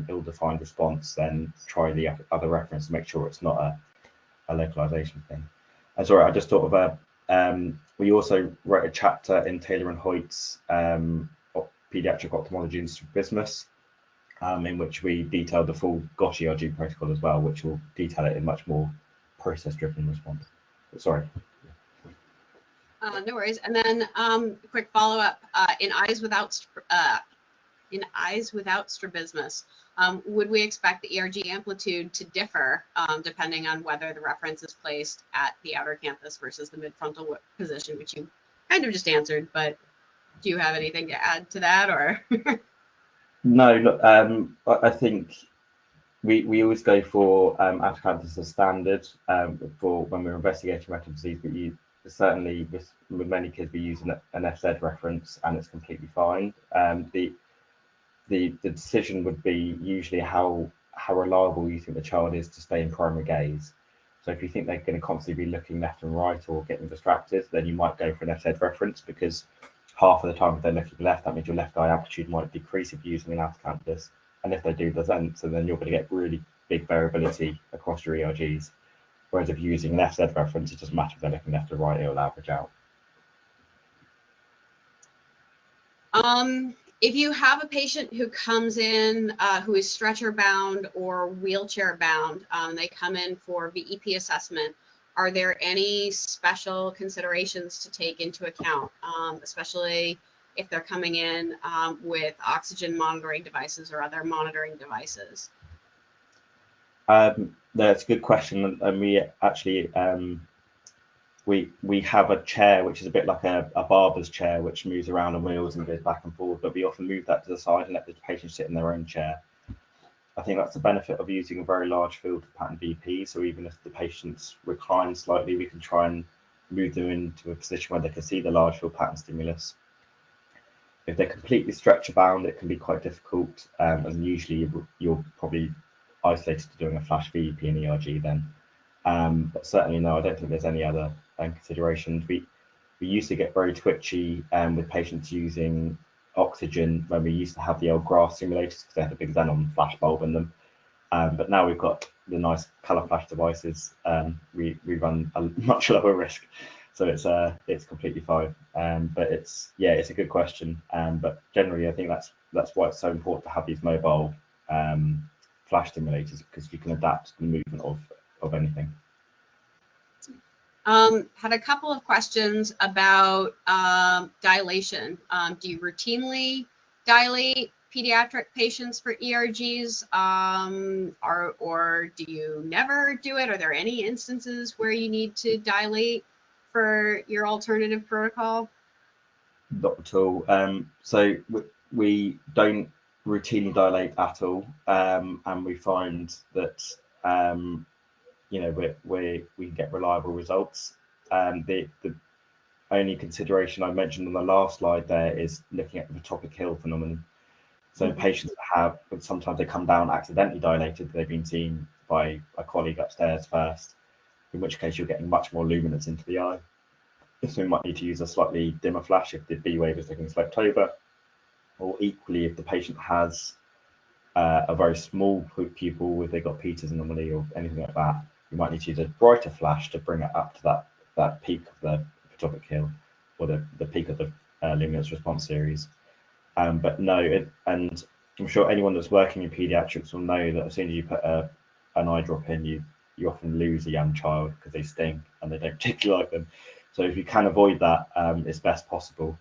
B: ill-defined response, then try the other reference to make sure it's not a localization thing. And sorry, I just thought of we also wrote a chapter in Taylor and Hoyt's Pediatric Ophthalmology and Strabismus, in which we detailed the full GOSH-ERG protocol as well, which will detail it in much more process-driven response. Sorry.
A: No worries. And then quick follow-up, in eyes without strabismus, would we expect the ERG amplitude to differ depending on whether the reference is placed at the outer canthus versus the mid-frontal position, which you kind of just answered, but do you have anything to add to that, or?
B: No, look, I think we always go for outer canthus as standard for when we're investigating retinal disease, but certainly with many kids we use an FZ reference and it's completely fine. The decision would be usually how reliable you think the child is to stay in primary gaze. So if you think they're going to constantly be looking left and right or getting distracted, then you might go for an FZ reference, because half of the time if they're looking left, that means your left eye amplitude might decrease if you're using an outer canthus, and if they do, doesn't, so then you're going to get really big variability across your ERGs. Whereas if you're using an FZ reference, it doesn't matter if they're looking left or right, it will average out.
A: If you have a patient who comes in who is stretcher bound or wheelchair bound, they come in for VEP assessment, are there any special considerations to take into account, especially if they're coming in with oxygen monitoring devices or other monitoring devices?
B: That's a good question, and we actually we have a chair which is a bit like a barber's chair, which moves around on wheels and goes back and forth, but we often move that to the side and let the patient sit in their own chair. I think that's the benefit of using a very large field of pattern VP. So even if the patients recline slightly, we can try and move them into a position where they can see the large field pattern stimulus. If they're completely stretcher bound, it can be quite difficult, and usually you're probably isolated to doing a flash VEP and ERG then. But certainly no, I don't think there's any other considerations. We used to get very twitchy with patients using oxygen when we used to have the old grass simulators because they had a big xenon flash bulb in them. But now we've got the nice color flash devices. We run a much lower risk, so it's completely fine. But it's a good question. But generally, I think that's why it's so important to have these mobile flash stimulators, because you can adapt the movement of anything.
A: Had a couple of questions about dilation. Do you routinely dilate pediatric patients for ERGs, or do you never do it? Are there any instances where you need to dilate for your alternative protocol?
B: Not at all. So we don't routinely dilate at all, and we find that you know, we can get reliable results. The only consideration I mentioned on the last slide there is looking at the topic hill phenomenon. So patients have, but sometimes they come down accidentally dilated. They've been seen by a colleague upstairs first, in which case you're getting much more luminance into the eye. So we might need to use a slightly dimmer flash if the B wave is looking sloped over, or equally if the patient has a very small pupil, if they've got Peters anomaly or anything like that, you might need to use a brighter flash to bring it up to that peak of the photopic hill, or the peak of the luminance response series. But no, and I'm sure anyone that's working in pediatrics will know that as soon as you put an eye drop in, you often lose a young child because they sting and they don't particularly like them. So if you can avoid that, it's best possible.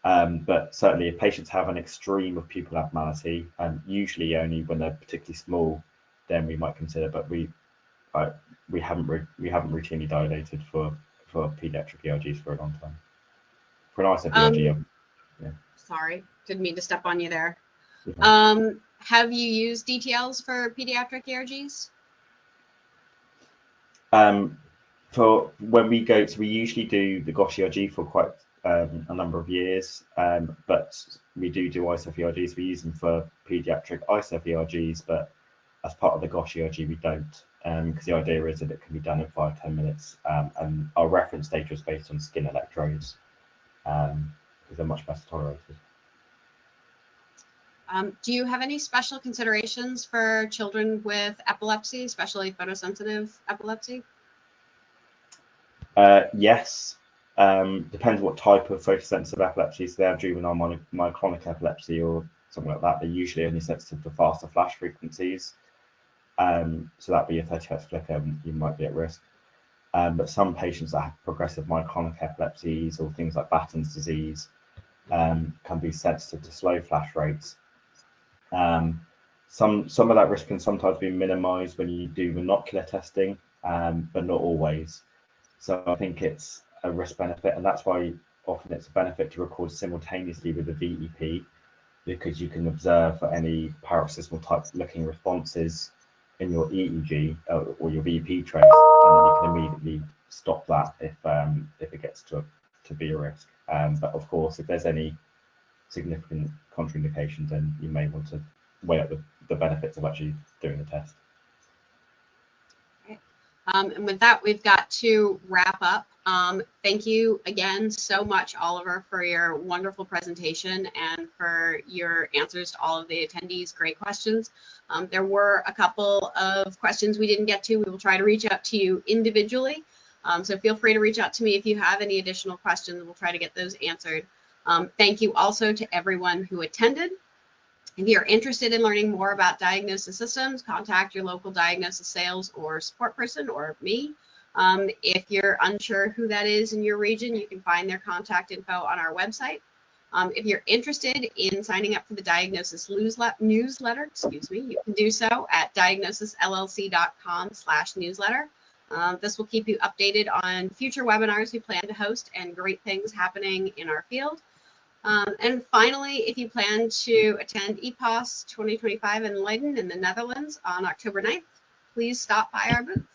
B: But certainly if patients have an extreme of pupil abnormality, and usually only when they're particularly small, then we might consider, but we haven't routinely dilated for pediatric ERGs for a long time. For an ISF ERG, yeah. Sorry,
A: didn't mean to step on you there. Have you used DTLs for pediatric ERGs?
B: For when we go, so we usually do the GOSH-ERG for quite a number of years, but we do ISF ERGs. We use them for pediatric ISF ERGs, but as part of the GOSH-ERG we don't, because the idea is that it can be done in 5-10 minutes, and our reference data is based on skin electrodes, because they're much better tolerated.
A: Do you have any special considerations for children with epilepsy, especially photosensitive epilepsy?
B: Yes. Depends what type of photosensitive epilepsy. So they have juvenile myoclonic epilepsy or something like that. They're usually only sensitive to faster flash frequencies. So that'd be a 30 Hz flicker, you might be at risk. But some patients that have progressive myoclonic epilepsies or things like Batten's disease can be sensitive to slow flash rates. Some of that risk can sometimes be minimized when you do monocular testing, but not always. So I think it's a risk benefit, and that's why often it's a benefit to record simultaneously with the VEP, because you can observe for any paroxysmal type looking responses in your EEG or your VEP trace, and then you can immediately stop that if it gets to be a risk. But of course, if there's any significant contraindications, then you may want to weigh up the benefits of actually doing the test.
A: And with that, we've got to wrap up. Thank you again so much, Oliver, for your wonderful presentation and for your answers to all of the attendees. Great questions. There were a couple of questions we didn't get to. We will try to reach out to you individually. So feel free to reach out to me if you have any additional questions. We'll try to get those answered. Thank you also to everyone who attended. If you're interested in learning more about diagnosis systems, contact your local diagnosis sales or support person or me. If you're unsure who that is in your region, you can find their contact info on our website. If you're interested in signing up for the diagnosis newsletter, you can do so at diagnosisllc.com/newsletter. This will keep you updated on future webinars we plan to host and great things happening in our field. And finally, if you plan to attend EPOS 2025 in Leiden in the Netherlands on October 9th, please stop by our booth.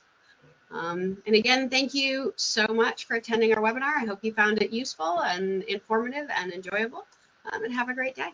A: And again, thank you so much for attending our webinar. I hope you found it useful and informative and enjoyable, and have a great day.